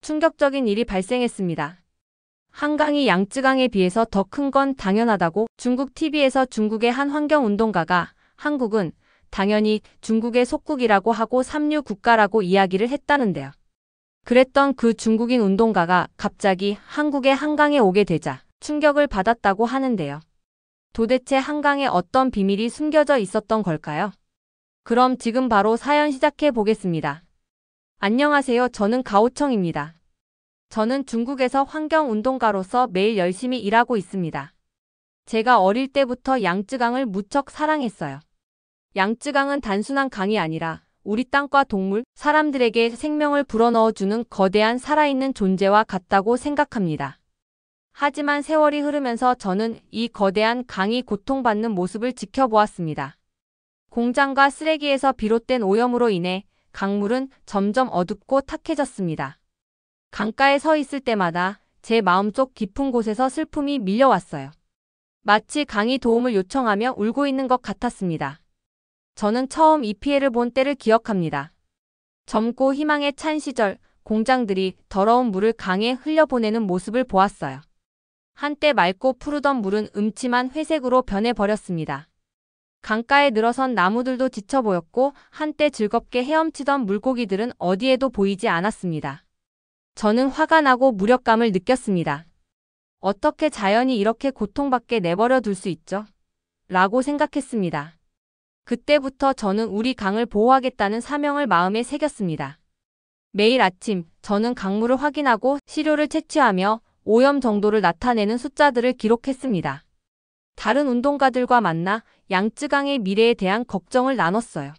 충격적인 일이 발생했습니다. 한강이 양쯔강에 비해서 더 큰 건 당연하다고 중국 TV에서 중국의 한 환경운동가가 한국은 당연히 중국의 속국이라고 하고 삼류 국가라고 이야기를 했다는데요. 그랬던 그 중국인 운동가가 갑자기 한국의 한강에 오게 되자 충격을 받았다고 하는데요. 도대체 한강에 어떤 비밀이 숨겨져 있었던 걸까요? 그럼 지금 바로 사연 시작해 보겠습니다. 안녕하세요. 저는 가오청입니다. 저는 중국에서 환경운동가로서 매일 열심히 일하고 있습니다. 제가 어릴 때부터 양쯔강을 무척 사랑했어요. 양쯔강은 단순한 강이 아니라 우리 땅과 동물, 사람들에게 생명을 불어넣어주는 거대한 살아있는 존재와 같다고 생각합니다. 하지만 세월이 흐르면서 저는 이 거대한 강이 고통받는 모습을 지켜보았습니다. 공장과 쓰레기에서 비롯된 오염으로 인해 강물은 점점 어둡고 탁해졌습니다. 강가에 서 있을 때마다 제 마음속 깊은 곳에서 슬픔이 밀려왔어요. 마치 강이 도움을 요청하며 울고 있는 것 같았습니다. 저는 처음 이 피해를 본 때를 기억합니다. 젊고 희망에 찬 시절 공장들이 더러운 물을 강에 흘려보내는 모습을 보았어요. 한때 맑고 푸르던 물은 음침한 회색으로 변해버렸습니다. 강가에 늘어선 나무들도 지쳐 보였고 한때 즐겁게 헤엄치던 물고기들은 어디에도 보이지 않았습니다. 저는 화가 나고 무력감을 느꼈습니다. 어떻게 자연이 이렇게 고통받게 내버려 둘 수 있죠? 라고 생각했습니다. 그때부터 저는 우리 강을 보호하겠다는 사명을 마음에 새겼습니다. 매일 아침 저는 강물을 확인하고 시료를 채취하며 오염 정도를 나타내는 숫자들을 기록했습니다. 다른 운동가들과 만나 양쯔강의 미래에 대한 걱정을 나눴어요.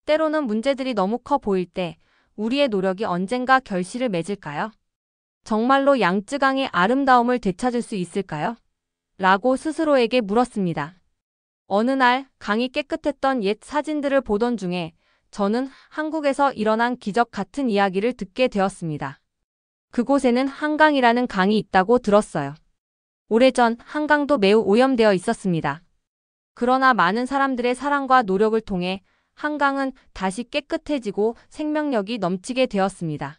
때로는 문제들이 너무 커 보일 때 우리의 노력이 언젠가 결실을 맺을까요? 정말로 양쯔강의 아름다움을 되찾을 수 있을까요? 라고 스스로에게 물었습니다. 어느 날 강이 깨끗했던 옛 사진들을 보던 중에 저는 한국에서 일어난 기적 같은 이야기를 듣게 되었습니다. 그곳에는 한강이라는 강이 있다고 들었어요. 오래전 한강도 매우 오염되어 있었습니다. 그러나 많은 사람들의 사랑과 노력을 통해 한강은 다시 깨끗해지고 생명력이 넘치게 되었습니다.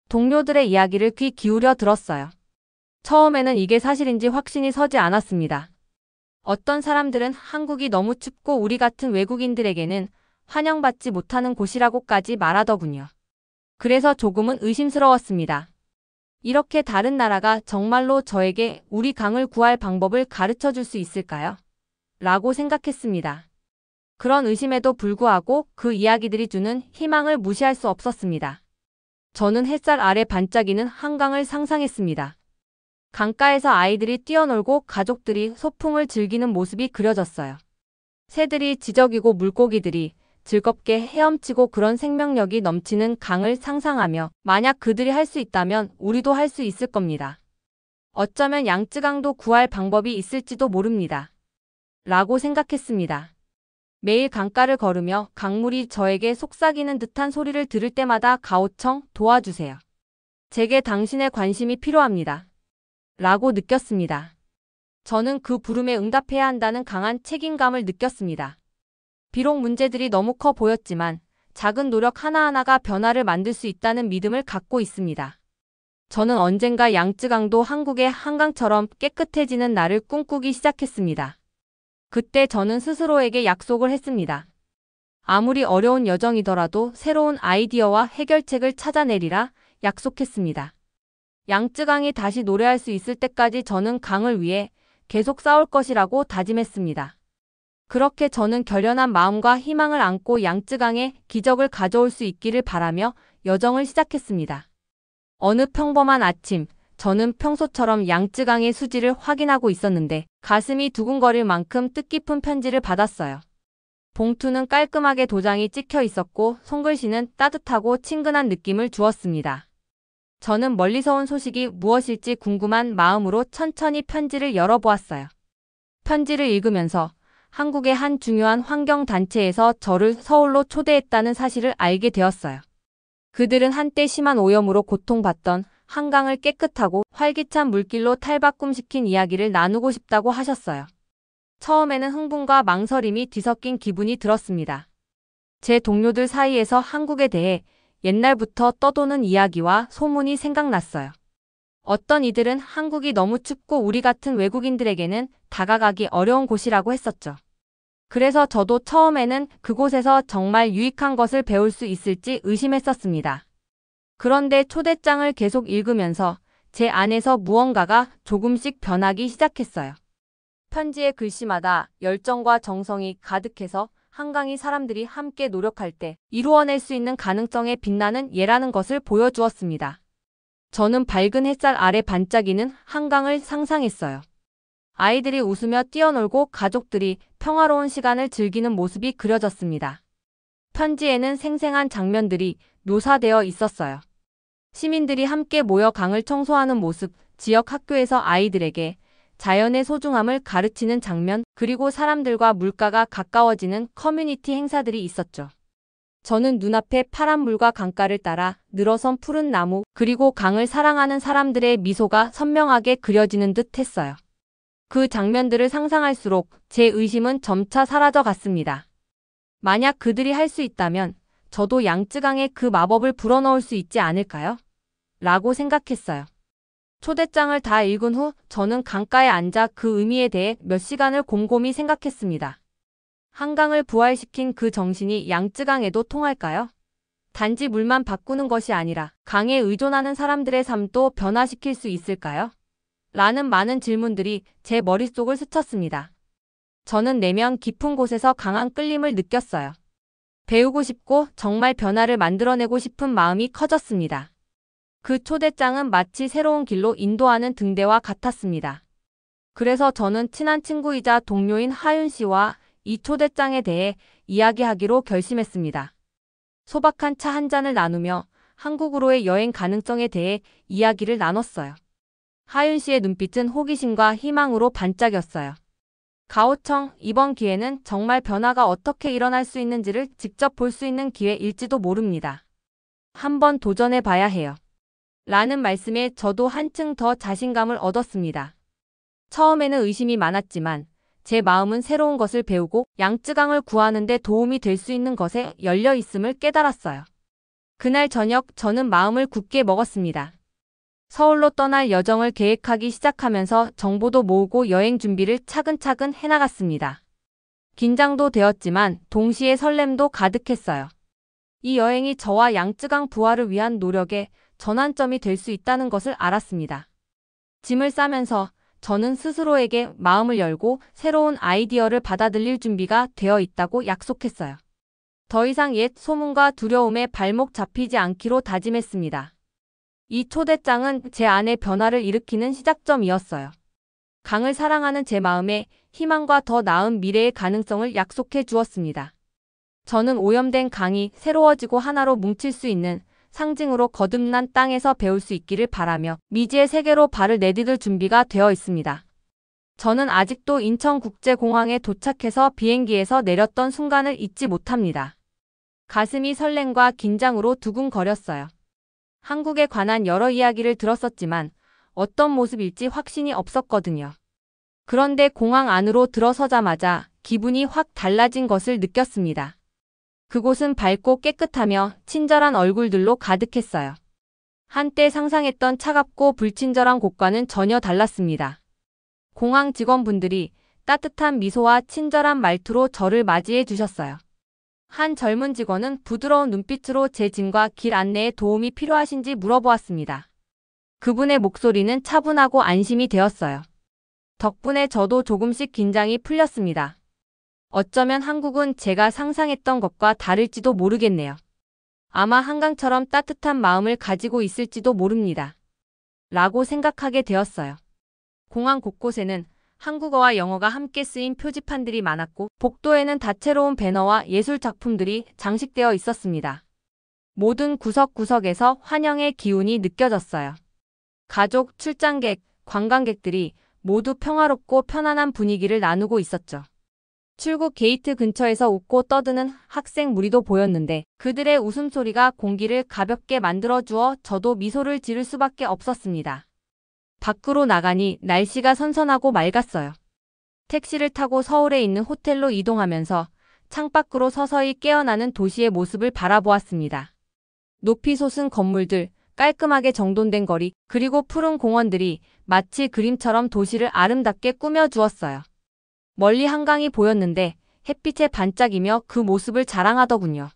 동료들의 이야기를 귀 기울여 들었어요. 처음에는 이게 사실인지 확신이 서지 않았습니다. 어떤 사람들은 한국이 너무 춥고 우리 같은 외국인들에게는 환영받지 못하는 곳이라고까지 말하더군요. 그래서 조금은 의심스러웠습니다. 이렇게 다른 나라가 정말로 저에게 우리 강을 구할 방법을 가르쳐 줄 수 있을까요? 라고 생각했습니다. 그런 의심에도 불구하고 그 이야기들이 주는 희망을 무시할 수 없었습니다. 저는 햇살 아래 반짝이는 한강을 상상했습니다. 강가에서 아이들이 뛰어놀고 가족들이 소풍을 즐기는 모습이 그려졌어요. 새들이 지저귀고 물고기들이 즐겁게 헤엄치고 그런 생명력이 넘치는 강을 상상하며 만약 그들이 할 수 있다면 우리도 할 수 있을 겁니다. 어쩌면 양쯔강도 구할 방법이 있을지도 모릅니다. 라고 생각했습니다. 매일 강가를 걸으며 강물이 저에게 속삭이는 듯한 소리를 들을 때마다 가오청 도와주세요. 제게 당신의 관심이 필요합니다. 라고 느꼈습니다. 저는 그 부름에 응답해야 한다는 강한 책임감을 느꼈습니다. 비록 문제들이 너무 커 보였지만 작은 노력 하나하나가 변화를 만들 수 있다는 믿음을 갖고 있습니다. 저는 언젠가 양쯔강도 한국의 한강처럼 깨끗해지는 날을 꿈꾸기 시작했습니다. 그때 저는 스스로에게 약속을 했습니다. 아무리 어려운 여정이더라도 새로운 아이디어와 해결책을 찾아내리라 약속했습니다. 양쯔강이 다시 노래할 수 있을 때까지 저는 강을 위해 계속 싸울 것이라고 다짐했습니다. 그렇게 저는 결연한 마음과 희망을 안고 양쯔강에 기적을 가져올 수 있기를 바라며 여정을 시작했습니다. 어느 평범한 아침, 저는 평소처럼 양쯔강의 수질을 확인하고 있었는데 가슴이 두근거릴 만큼 뜻깊은 편지를 받았어요. 봉투는 깔끔하게 도장이 찍혀 있었고 손글씨는 따뜻하고 친근한 느낌을 주었습니다. 저는 멀리서 온 소식이 무엇일지 궁금한 마음으로 천천히 편지를 열어보았어요. 편지를 읽으면서 한국의 한 중요한 환경단체에서 저를 서울로 초대했다는 사실을 알게 되었어요. 그들은 한때 심한 오염으로 고통받던 한강을 깨끗하고 활기찬 물길로 탈바꿈시킨 이야기를 나누고 싶다고 하셨어요. 처음에는 흥분과 망설임이 뒤섞인 기분이 들었습니다. 제 동료들 사이에서 한국에 대해 옛날부터 떠도는 이야기와 소문이 생각났어요. 어떤 이들은 한국이 너무 춥고 우리 같은 외국인들에게는 다가가기 어려운 곳이라고 했었죠. 그래서 저도 처음에는 그곳에서 정말 유익한 것을 배울 수 있을지 의심했었습니다. 그런데 초대장을 계속 읽으면서 제 안에서 무언가가 조금씩 변하기 시작했어요. 편지의 글씨마다 열정과 정성이 가득해서 한강이 사람들이 함께 노력할 때 이루어낼 수 있는 가능성에 빛나는 예라는 것을 보여주었습니다. 저는 밝은 햇살 아래 반짝이는 한강을 상상했어요. 아이들이 웃으며 뛰어놀고 가족들이 평화로운 시간을 즐기는 모습이 그려졌습니다. 편지에는 생생한 장면들이 묘사되어 있었어요. 시민들이 함께 모여 강을 청소하는 모습, 지역 학교에서 아이들에게 자연의 소중함을 가르치는 장면, 그리고 사람들과 물가가 가까워지는 커뮤니티 행사들이 있었죠. 저는 눈앞에 파란 물과 강가를 따라 늘어선 푸른 나무, 그리고 강을 사랑하는 사람들의 미소가 선명하게 그려지는 듯 했어요. 그 장면들을 상상할수록 제 의심은 점차 사라져 갔습니다. 만약 그들이 할 수 있다면 저도 양쯔강에 그 마법을 불어넣을 수 있지 않을까요? 라고 생각했어요. 초대장을 다 읽은 후 저는 강가에 앉아 그 의미에 대해 몇 시간을 곰곰이 생각했습니다. 한강을 부활시킨 그 정신이 양쯔강에도 통할까요? 단지 물만 바꾸는 것이 아니라 강에 의존하는 사람들의 삶도 변화시킬 수 있을까요? 라는 많은 질문들이 제 머릿속을 스쳤습니다. 저는 내면 깊은 곳에서 강한 끌림을 느꼈어요. 배우고 싶고 정말 변화를 만들어내고 싶은 마음이 커졌습니다. 그 초대장은 마치 새로운 길로 인도하는 등대와 같았습니다. 그래서 저는 친한 친구이자 동료인 하윤 씨와 이 초대장에 대해 이야기하기로 결심했습니다. 소박한 차 한 잔을 나누며 한국으로의 여행 가능성에 대해 이야기를 나눴어요. 하윤 씨의 눈빛은 호기심과 희망으로 반짝였어요. 가오청, 이번 기회는 정말 변화가 어떻게 일어날 수 있는지를 직접 볼 수 있는 기회일지도 모릅니다. 한번 도전해 봐야 해요. 라는 말씀에 저도 한층 더 자신감을 얻었습니다. 처음에는 의심이 많았지만 제 마음은 새로운 것을 배우고 양쯔강을 구하는 데 도움이 될 수 있는 것에 열려 있음을 깨달았어요. 그날 저녁 저는 마음을 굳게 먹었습니다. 서울로 떠날 여정을 계획하기 시작하면서 정보도 모으고 여행 준비를 차근차근 해나갔습니다. 긴장도 되었지만 동시에 설렘도 가득했어요. 이 여행이 저와 양쯔강 부활을 위한 노력의 전환점이 될 수 있다는 것을 알았습니다. 짐을 싸면서 저는 스스로에게 마음을 열고 새로운 아이디어를 받아들일 준비가 되어 있다고 약속했어요. 더 이상 옛 소문과 두려움에 발목 잡히지 않기로 다짐했습니다. 이 초대장은 제 안에 변화를 일으키는 시작점이었어요. 강을 사랑하는 제 마음에 희망과 더 나은 미래의 가능성을 약속해 주었습니다. 저는 오염된 강이 새로워지고 하나로 뭉칠 수 있는 상징으로 거듭난 땅에서 배울 수 있기를 바라며 미지의 세계로 발을 내디딜 준비가 되어 있습니다. 저는 아직도 인천국제공항에 도착해서 비행기에서 내렸던 순간을 잊지 못합니다. 가슴이 설렘과 긴장으로 두근거렸어요. 한국에 관한 여러 이야기를 들었었지만 어떤 모습일지 확신이 없었거든요. 그런데 공항 안으로 들어서자마자 기분이 확 달라진 것을 느꼈습니다. 그곳은 밝고 깨끗하며 친절한 얼굴들로 가득했어요. 한때 상상했던 차갑고 불친절한 곳과는 전혀 달랐습니다. 공항 직원분들이 따뜻한 미소와 친절한 말투로 저를 맞이해 주셨어요. 한 젊은 직원은 부드러운 눈빛으로 제 짐과 길 안내에 도움이 필요하신지 물어보았습니다. 그분의 목소리는 차분하고 안심이 되었어요. 덕분에 저도 조금씩 긴장이 풀렸습니다. 어쩌면 한국은 제가 상상했던 것과 다를지도 모르겠네요. 아마 한강처럼 따뜻한 마음을 가지고 있을지도 모릅니다. 라고 생각하게 되었어요. 공항 곳곳에는 한국어와 영어가 함께 쓰인 표지판들이 많았고 복도에는 다채로운 배너와 예술 작품들이 장식되어 있었습니다. 모든 구석구석에서 환영의 기운이 느껴졌어요. 가족, 출장객, 관광객들이 모두 평화롭고 편안한 분위기를 나누고 있었죠. 출국 게이트 근처에서 웃고 떠드는 학생 무리도 보였는데 그들의 웃음소리가 공기를 가볍게 만들어주어 저도 미소를 지을 수밖에 없었습니다. 밖으로 나가니 날씨가 선선하고 맑았어요. 택시를 타고 서울에 있는 호텔로 이동하면서 창밖으로 서서히 깨어나는 도시의 모습을 바라보았습니다. 높이 솟은 건물들, 깔끔하게 정돈된 거리, 그리고 푸른 공원들이 마치 그림처럼 도시를 아름답게 꾸며주었어요. 멀리 한강이 보였는데 햇빛에 반짝이며 그 모습을 자랑하더군요.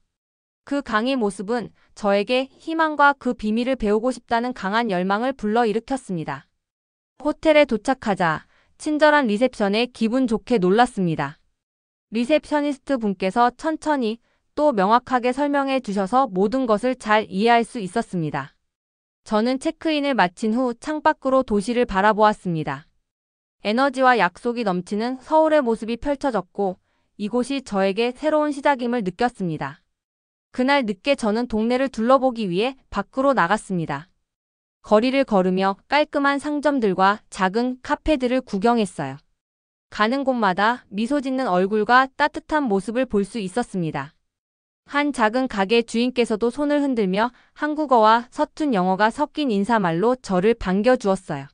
그 강의 모습은 저에게 희망과 그 비밀을 배우고 싶다는 강한 열망을 불러일으켰습니다. 호텔에 도착하자 친절한 리셉션에 기분 좋게 놀랐습니다. 리셉셔니스트 분께서 천천히 또 명확하게 설명해 주셔서 모든 것을 잘 이해할 수 있었습니다. 저는 체크인을 마친 후 창밖으로 도시를 바라보았습니다. 에너지와 약속이 넘치는 서울의 모습이 펼쳐졌고 이곳이 저에게 새로운 시작임을 느꼈습니다. 그날 늦게 저는 동네를 둘러보기 위해 밖으로 나갔습니다. 거리를 걸으며 깔끔한 상점들과 작은 카페들을 구경했어요. 가는 곳마다 미소 짓는 얼굴과 따뜻한 모습을 볼 수 있었습니다. 한 작은 가게 주인께서도 손을 흔들며 한국어와 서툰 영어가 섞인 인사말로 저를 반겨주었어요.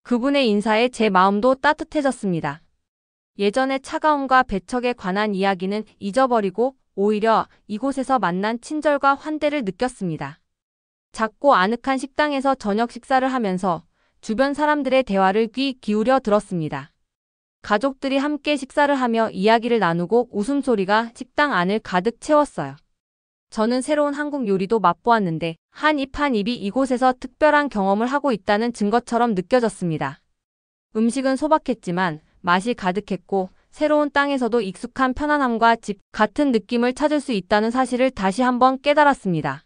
그분의 인사에 제 마음도 따뜻해졌습니다. 예전의 차가움과 배척에 관한 이야기는 잊어버리고 오히려 이곳에서 만난 친절과 환대를 느꼈습니다. 작고 아늑한 식당에서 저녁 식사를 하면서 주변 사람들의 대화를 귀 기울여 들었습니다. 가족들이 함께 식사를 하며 이야기를 나누고 웃음소리가 식당 안을 가득 채웠어요. 저는 새로운 한국 요리도 맛보았는데 한 입 한 입이 이곳에서 특별한 경험을 하고 있다는 증거처럼 느껴졌습니다. 음식은 소박했지만 맛이 가득했고 새로운 땅에서도 익숙한 편안함과 집 같은 느낌을 찾을 수 있다는 사실을 다시 한번 깨달았습니다.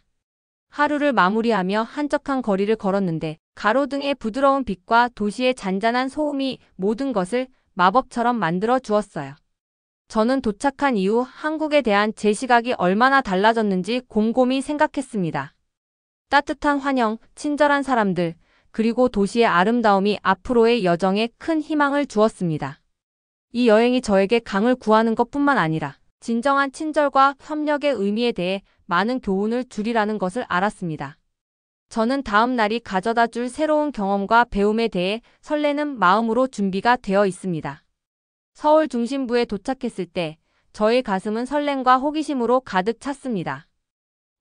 하루를 마무리하며 한적한 거리를 걸었는데 가로등의 부드러운 빛과 도시의 잔잔한 소음이 모든 것을 마법처럼 만들어 주었어요. 저는 도착한 이후 한국에 대한 제 시각이 얼마나 달라졌는지 곰곰이 생각했습니다. 따뜻한 환영, 친절한 사람들, 그리고 도시의 아름다움이 앞으로의 여정에 큰 희망을 주었습니다. 이 여행이 저에게 강을 구하는 것뿐만 아니라 진정한 친절과 협력의 의미에 대해 많은 교훈을 주리라는 것을 알았습니다. 저는 다음 날이 가져다 줄 새로운 경험과 배움에 대해 설레는 마음으로 준비가 되어 있습니다. 서울 중심부에 도착했을 때 저의 가슴은 설렘과 호기심으로 가득 찼습니다.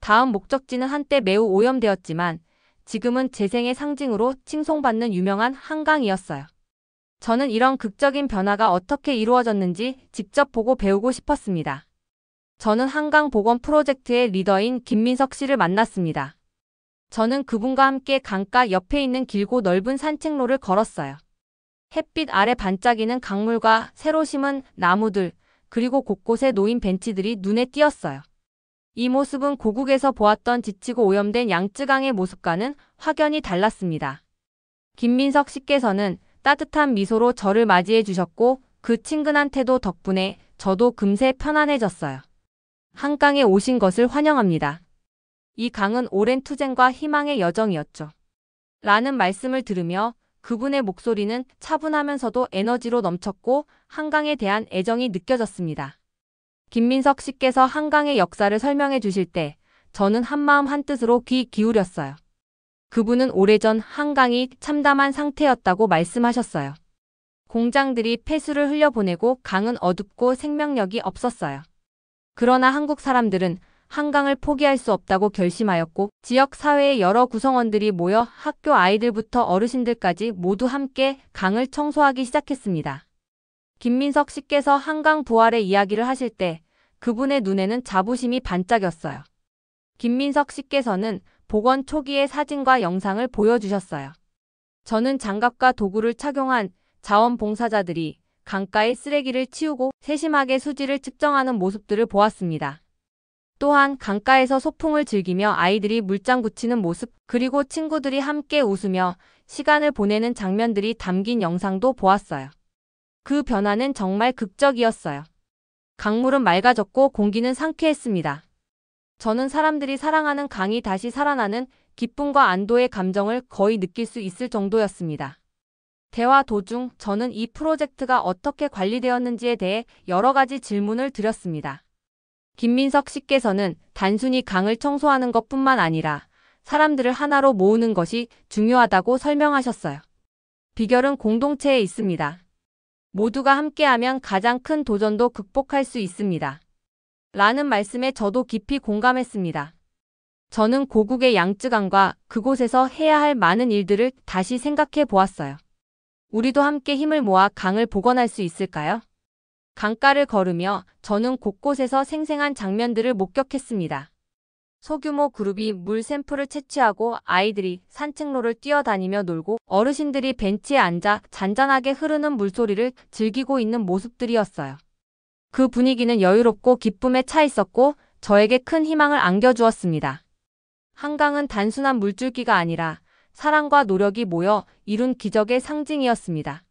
다음 목적지는 한때 매우 오염되었지만 지금은 재생의 상징으로 칭송받는 유명한 한강이었어요. 저는 이런 극적인 변화가 어떻게 이루어졌는지 직접 보고 배우고 싶었습니다. 저는 한강 복원 프로젝트의 리더인 김민석 씨를 만났습니다. 저는 그분과 함께 강가 옆에 있는 길고 넓은 산책로를 걸었어요. 햇빛 아래 반짝이는 강물과 새로 심은 나무들, 그리고 곳곳에 놓인 벤치들이 눈에 띄었어요. 이 모습은 고국에서 보았던 지치고 오염된 양쯔강의 모습과는 확연히 달랐습니다. 김민석 씨께서는 따뜻한 미소로 저를 맞이해 주셨고 그 친근한 태도 덕분에 저도 금세 편안해졌어요. 한강에 오신 것을 환영합니다. 이 강은 오랜 투쟁과 희망의 여정이었죠. 라는 말씀을 들으며 그분의 목소리는 차분하면서도 에너지로 넘쳤고 한강에 대한 애정이 느껴졌습니다. 김민석 씨께서 한강의 역사를 설명해 주실 때 저는 한마음 한뜻으로 귀 기울였어요. 그분은 오래전 한강이 참담한 상태였다고 말씀하셨어요. 공장들이 폐수를 흘려보내고 강은 어둡고 생명력이 없었어요. 그러나 한국 사람들은 한강을 포기할 수 없다고 결심하였고 지역 사회의 여러 구성원들이 모여 학교 아이들부터 어르신들까지 모두 함께 강을 청소하기 시작했습니다. 김민석 씨께서 한강 부활의 이야기를 하실 때 그분의 눈에는 자부심이 반짝였어요. 김민석 씨께서는 복원 초기의 사진과 영상을 보여주셨어요. 저는 장갑과 도구를 착용한 자원봉사자들이 강가의 쓰레기를 치우고 세심하게 수질을 측정하는 모습들을 보았습니다. 또한 강가에서 소풍을 즐기며 아이들이 물장 붙이는 모습, 그리고 친구들이 함께 웃으며 시간을 보내는 장면들이 담긴 영상도 보았어요. 그 변화는 정말 극적이었어요. 강물은 맑아졌고 공기는 상쾌했습니다. 저는 사람들이 사랑하는 강이 다시 살아나는 기쁨과 안도의 감정을 거의 느낄 수 있을 정도였습니다. 대화 도중 저는 이 프로젝트가 어떻게 관리되었는지에 대해 여러 가지 질문을 드렸습니다. 김민석 씨께서는 단순히 강을 청소하는 것뿐만 아니라 사람들을 하나로 모으는 것이 중요하다고 설명하셨어요. 비결은 공동체에 있습니다. 모두가 함께하면 가장 큰 도전도 극복할 수 있습니다. 라는 말씀에 저도 깊이 공감했습니다. 저는 고국의 양쯔강과 그곳에서 해야 할 많은 일들을 다시 생각해 보았어요. 우리도 함께 힘을 모아 강을 복원할 수 있을까요? 강가를 걸으며 저는 곳곳에서 생생한 장면들을 목격했습니다. 소규모 그룹이 물 샘플을 채취하고 아이들이 산책로를 뛰어다니며 놀고 어르신들이 벤치에 앉아 잔잔하게 흐르는 물소리를 즐기고 있는 모습들이었어요. 그 분위기는 여유롭고 기쁨에 차 있었고 저에게 큰 희망을 안겨주었습니다. 한강은 단순한 물줄기가 아니라 사랑과 노력이 모여 이룬 기적의 상징이었습니다.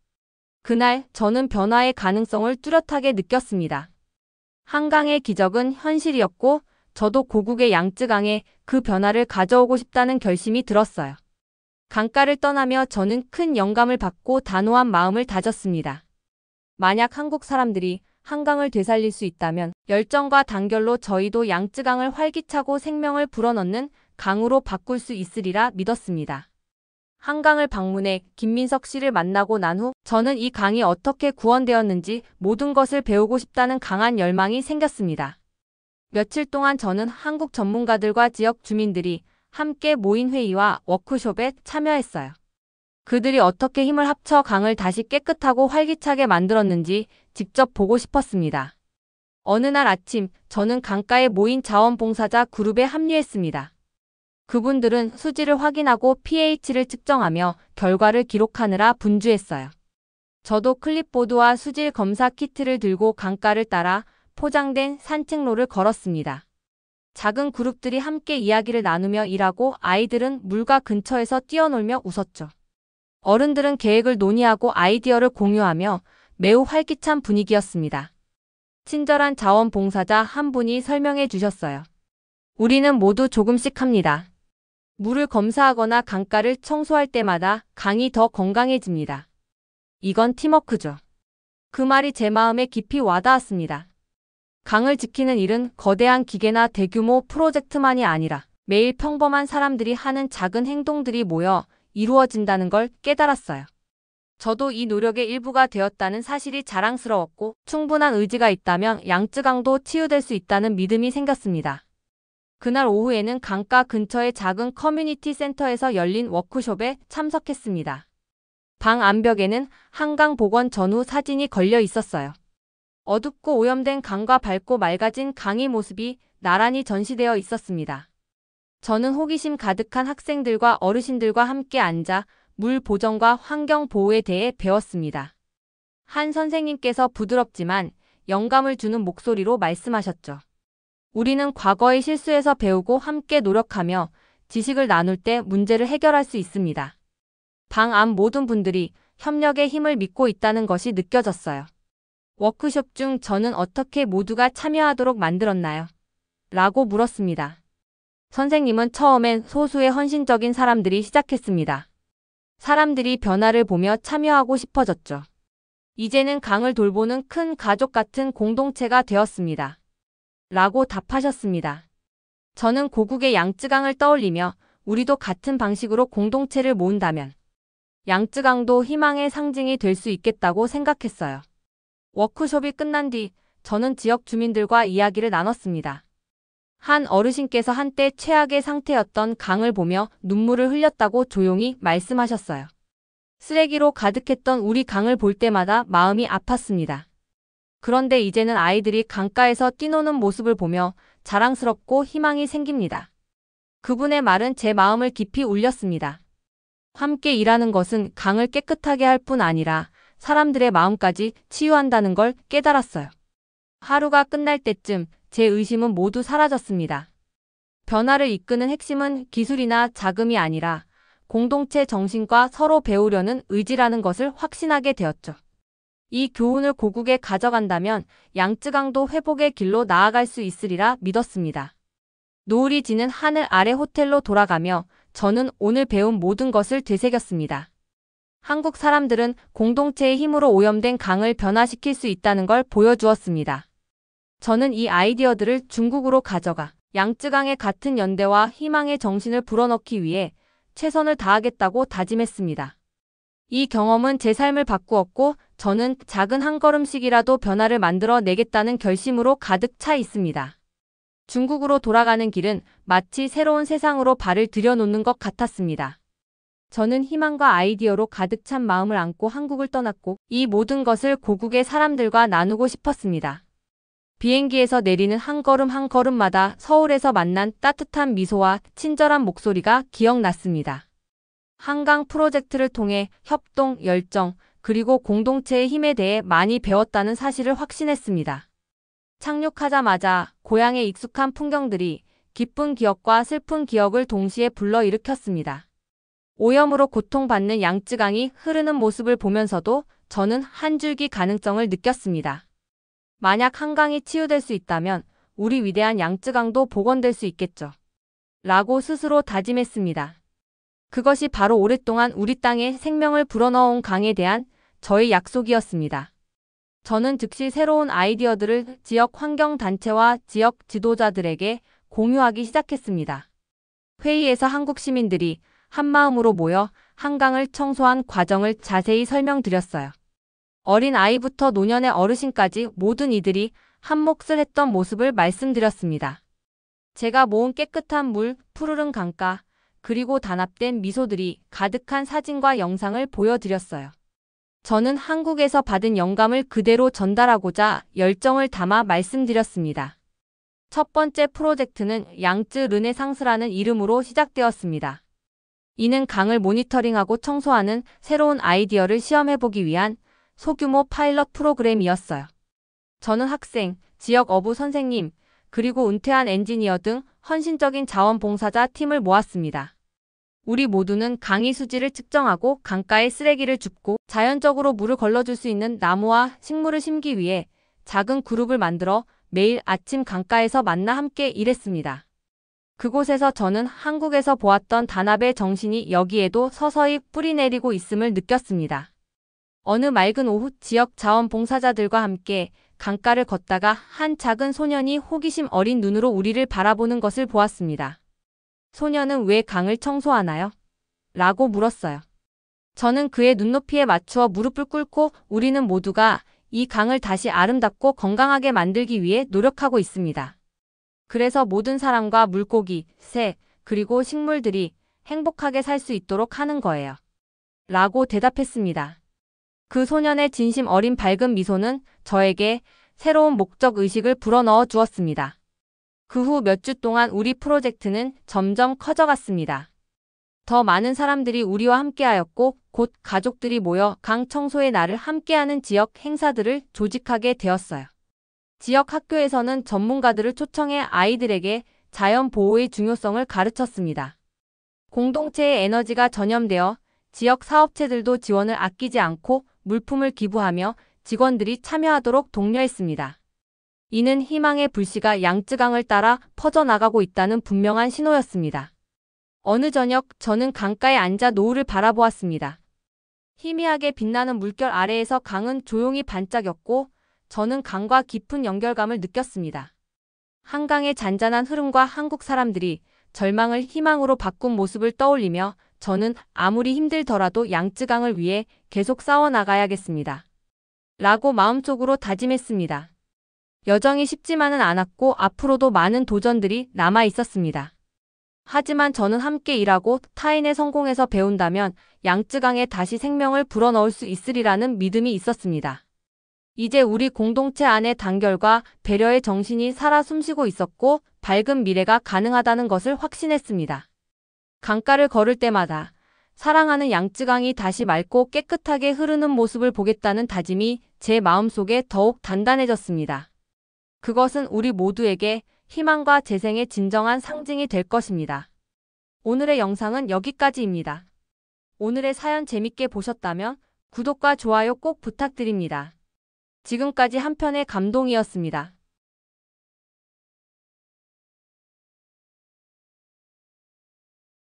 그날 저는 변화의 가능성을 뚜렷하게 느꼈습니다. 한강의 기적은 현실이었고 저도 고국의 양쯔강에 그 변화를 가져오고 싶다는 결심이 들었어요. 강가를 떠나며 저는 큰 영감을 받고 단호한 마음을 다졌습니다. 만약 한국 사람들이 한강을 되살릴 수 있다면 열정과 단결로 저희도 양쯔강을 활기차고 생명을 불어넣는 강으로 바꿀 수 있으리라 믿었습니다. 한강을 방문해 김민석 씨를 만나고 난 후 저는 이 강이 어떻게 구원되었는지 모든 것을 배우고 싶다는 강한 열망이 생겼습니다. 며칠 동안 저는 한국 전문가들과 지역 주민들이 함께 모인 회의와 워크숍에 참여했어요. 그들이 어떻게 힘을 합쳐 강을 다시 깨끗하고 활기차게 만들었는지 직접 보고 싶었습니다. 어느 날 아침 저는 강가에 모인 자원봉사자 그룹에 합류했습니다. 그분들은 수질을 확인하고 pH를 측정하며 결과를 기록하느라 분주했어요. 저도 클립보드와 수질 검사 키트를 들고 강가를 따라 포장된 산책로를 걸었습니다. 작은 그룹들이 함께 이야기를 나누며 일하고 아이들은 물가 근처에서 뛰어놀며 웃었죠. 어른들은 계획을 논의하고 아이디어를 공유하며 매우 활기찬 분위기였습니다. 친절한 자원봉사자 한 분이 설명해 주셨어요. 우리는 모두 조금씩 합니다. 물을 검사하거나 강가를 청소할 때마다 강이 더 건강해집니다. 이건 팀워크죠. 그 말이 제 마음에 깊이 와닿았습니다. 강을 지키는 일은 거대한 기계나 대규모 프로젝트만이 아니라 매일 평범한 사람들이 하는 작은 행동들이 모여 이루어진다는 걸 깨달았어요. 저도 이 노력의 일부가 되었다는 사실이 자랑스러웠고 충분한 의지가 있다면 양쯔강도 치유될 수 있다는 믿음이 생겼습니다. 그날 오후에는 강가 근처의 작은 커뮤니티 센터에서 열린 워크숍에 참석했습니다. 방 암벽에는 한강 복원 전후 사진이 걸려 있었어요. 어둡고 오염된 강과 밝고 맑아진 강의 모습이 나란히 전시되어 있었습니다. 저는 호기심 가득한 학생들과 어르신들과 함께 앉아 물 보존과 환경 보호에 대해 배웠습니다. 한 선생님께서 부드럽지만 영감을 주는 목소리로 말씀하셨죠. 우리는 과거의 실수에서 배우고 함께 노력하며 지식을 나눌 때 문제를 해결할 수 있습니다. 방 안 모든 분들이 협력의 힘을 믿고 있다는 것이 느껴졌어요. 워크숍 중 저는 어떻게 모두가 참여하도록 만들었나요? 라고 물었습니다. 선생님은 처음엔 소수의 헌신적인 사람들이 시작했습니다. 사람들이 변화를 보며 참여하고 싶어졌죠. 이제는 강을 돌보는 큰 가족 같은 공동체가 되었습니다. 라고 답하셨습니다. 저는 고국의 양쯔강을 떠올리며 우리도 같은 방식으로 공동체를 모은다면 양쯔강도 희망의 상징이 될 수 있겠다고 생각했어요. 워크숍이 끝난 뒤 저는 지역 주민들과 이야기를 나눴습니다. 한 어르신께서 한때 최악의 상태였던 강을 보며 눈물을 흘렸다고 조용히 말씀하셨어요. 쓰레기로 가득했던 우리 강을 볼 때마다 마음이 아팠습니다. 그런데 이제는 아이들이 강가에서 뛰노는 모습을 보며 자랑스럽고 희망이 생깁니다. 그분의 말은 제 마음을 깊이 울렸습니다. 함께 일하는 것은 강을 깨끗하게 할 뿐 아니라 사람들의 마음까지 치유한다는 걸 깨달았어요. 하루가 끝날 때쯤 제 의심은 모두 사라졌습니다. 변화를 이끄는 핵심은 기술이나 자금이 아니라 공동체 정신과 서로 배우려는 의지라는 것을 확신하게 되었죠. 이 교훈을 고국에 가져간다면 양쯔강도 회복의 길로 나아갈 수 있으리라 믿었습니다. 노을이 지는 하늘 아래 호텔로 돌아가며 저는 오늘 배운 모든 것을 되새겼습니다. 한국 사람들은 공동체의 힘으로 오염된 강을 변화시킬 수 있다는 걸 보여주었습니다. 저는 이 아이디어들을 중국으로 가져가 양쯔강의 같은 연대와 희망의 정신을 불어넣기 위해 최선을 다하겠다고 다짐했습니다. 이 경험은 제 삶을 바꾸었고 저는 작은 한 걸음씩이라도 변화를 만들어 내겠다는 결심으로 가득 차 있습니다. 중국으로 돌아가는 길은 마치 새로운 세상으로 발을 들여놓는 것 같았습니다. 저는 희망과 아이디어로 가득 찬 마음을 안고 한국을 떠났고 이 모든 것을 고국의 사람들과 나누고 싶었습니다. 비행기에서 내리는 한 걸음 한 걸음마다 서울에서 만난 따뜻한 미소와 친절한 목소리가 기억났습니다. 한강 프로젝트를 통해 협동, 열정, 그리고 공동체의 힘에 대해 많이 배웠다는 사실을 확신했습니다. 착륙하자마자 고향의 익숙한 풍경들이 기쁜 기억과 슬픈 기억을 동시에 불러일으켰습니다. 오염으로 고통받는 양쯔강이 흐르는 모습을 보면서도 저는 한 줄기 가능성을 느꼈습니다. 만약 한강이 치유될 수 있다면 우리 위대한 양쯔강도 복원될 수 있겠죠. 라고 스스로 다짐했습니다. 그것이 바로 오랫동안 우리 땅에 생명을 불어넣어온 강에 대한 저의 약속이었습니다. 저는 즉시 새로운 아이디어들을 지역 환경단체와 지역 지도자들에게 공유하기 시작했습니다. 회의에서 한국 시민들이 한마음으로 모여 한강을 청소한 과정을 자세히 설명드렸어요. 어린 아이부터 노년의 어르신까지 모든 이들이 한 몫을 했던 모습을 말씀드렸습니다. 제가 모은 깨끗한 물, 푸르른 강가, 그리고 단합된 미소들이 가득한 사진과 영상을 보여드렸어요. 저는 한국에서 받은 영감을 그대로 전달하고자 열정을 담아 말씀드렸습니다. 첫 번째 프로젝트는 양쯔 르네상스라는 이름으로 시작되었습니다. 이는 강을 모니터링하고 청소하는 새로운 아이디어를 시험해보기 위한 소규모 파일럿 프로그램이었어요. 저는 학생, 지역 어부 선생님, 그리고 은퇴한 엔지니어 등 헌신적인 자원봉사자 팀을 모았습니다. 우리 모두는 강의 수질을 측정하고 강가에 쓰레기를 줍고 자연적으로 물을 걸러줄 수 있는 나무와 식물을 심기 위해 작은 그룹을 만들어 매일 아침 강가에서 만나 함께 일했습니다. 그곳에서 저는 한국에서 보았던 단합의 정신이 여기에도 서서히 뿌리내리고 있음을 느꼈습니다. 어느 맑은 오후 지역 자원봉사자들과 함께 강가를 걷다가 한 작은 소년이 호기심 어린 눈으로 우리를 바라보는 것을 보았습니다. 소년은 왜 강을 청소하나요? 라고 물었어요. 저는 그의 눈높이에 맞추어 무릎을 꿇고 우리는 모두가 이 강을 다시 아름답고 건강하게 만들기 위해 노력하고 있습니다. 그래서 모든 사람과 물고기, 새, 그리고 식물들이 행복하게 살 수 있도록 하는 거예요. 라고 대답했습니다. 그 소년의 진심 어린 밝은 미소는 저에게 새로운 목적 의식을 불어넣어 주었습니다. 그 후 몇 주 동안 우리 프로젝트는 점점 커져갔습니다. 더 많은 사람들이 우리와 함께하였고 곧 가족들이 모여 강 청소의 날을 함께하는 지역 행사들을 조직하게 되었어요. 지역 학교에서는 전문가들을 초청해 아이들에게 자연 보호의 중요성을 가르쳤습니다. 공동체의 에너지가 전염되어 지역 사업체들도 지원을 아끼지 않고 물품을 기부하며 직원들이 참여하도록 독려했습니다. 이는 희망의 불씨가 양쯔강을 따라 퍼져나가고 있다는 분명한 신호였습니다. 어느 저녁 저는 강가에 앉아 노을을 바라보았습니다. 희미하게 빛나는 물결 아래에서 강은 조용히 반짝였고 저는 강과 깊은 연결감을 느꼈습니다. 한강의 잔잔한 흐름과 한국 사람들이 절망을 희망으로 바꾼 모습을 떠올리며 저는 아무리 힘들더라도 양쯔강을 위해 계속 싸워나가야겠습니다. 라고 마음속으로 다짐했습니다. 여정이 쉽지만은 않았고 앞으로도 많은 도전들이 남아 있었습니다. 하지만 저는 함께 일하고 타인의 성공에서 배운다면 양쯔강에 다시 생명을 불어넣을 수 있으리라는 믿음이 있었습니다. 이제 우리 공동체 안에 단결과 배려의 정신이 살아 숨쉬고 있었고 밝은 미래가 가능하다는 것을 확신했습니다. 강가를 걸을 때마다 사랑하는 양쯔강이 다시 맑고 깨끗하게 흐르는 모습을 보겠다는 다짐이 제 마음속에 더욱 단단해졌습니다. 그것은 우리 모두에게 희망과 재생의 진정한 상징이 될 것입니다. 오늘의 영상은 여기까지입니다. 오늘의 사연 재밌게 보셨다면 구독과 좋아요 꼭 부탁드립니다. 지금까지 한편의 감동이었습니다.